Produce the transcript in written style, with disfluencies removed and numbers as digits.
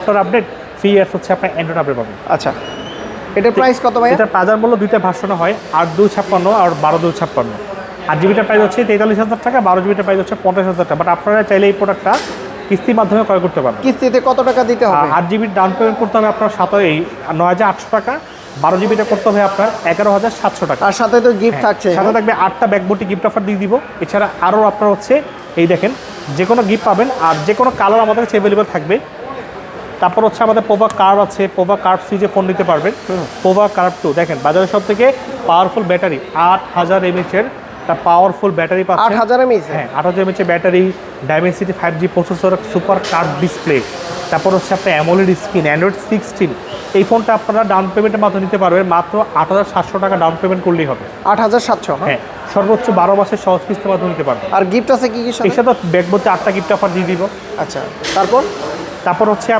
Update 3 years হচ্ছে আপনার Android update পাবেন। আচ্ছা, এটার প্রাইস কত ভাই? এটার বাজার মূল্য দুইটা ভার্সন হয়, 8/256 আর 12/256। 8 জিবিটার প্রাইস হচ্ছে 43,000 টাকা, 12 জিবিটার প্রাইস হচ্ছে 50,000 টাকা। বাট আপনারা চাইলে এই প্রোডাক্টটা কিস্তির মাধ্যমে ক্রয় করতে পারবেন। কিস্তিতে কত টাকা দিতে হবে? 8 জিবির ডাউন পেমেন্ট করতে হবে আপনার 9,800 টাকা, 12 জিবিটা করতে হবে আপনার 11,700 টাকা। আর সাথে তো গিফট থাকছে, সাথে থাকবে 8টা ব্যাকবোর্ডটি গিফট অফার দিয়ে দিব। এছাড়া আরও আপনার হচ্ছে এই দেখেন যে কোনো গিফট পাবেন, আর যে কোনো কালার আমাদের কাছে অ্যাভেলেবেল থাকবে। তারপর হচ্ছে আমাদের পোভা কার্ভ আছে, পোভা কার্ভ সিজে ফোন নিতে পারবেন। পোভা কার্ভ 2 দেখেন বাজারের সব থেকে পাওয়ারফুল ব্যাটারি, 8000 mAh একটা পাওয়ারফুল ব্যাটারি পাচ্ছেন। 8000 mAh? হ্যাঁ, 8000 mAh battery, Dimensity 5G processor, super curve display, তারপর হচ্ছে আপনার অ্যামোলেড স্ক্রিন, অ্যান্ড্রয়েড 16। এই ফোনটা আপনারা ডাউন পেমেন্টের মাধ্যমে নিতে পারবেন, মাত্র 8,700 টাকা ডাউন পেমেন্ট করলেই হবে। 8,700? হ্যাঁ, সর্বোচ্চ 12 মাসের সহজ কিস্তির মাধ্যমে নিতে পারবেন। আর গিফট আছে কি কি? এর সাথে ব্যাকবোর্ডে 8টা গিফট অফার দিয়ে দিব। আচ্ছা, তারপর তারপর হচ্ছে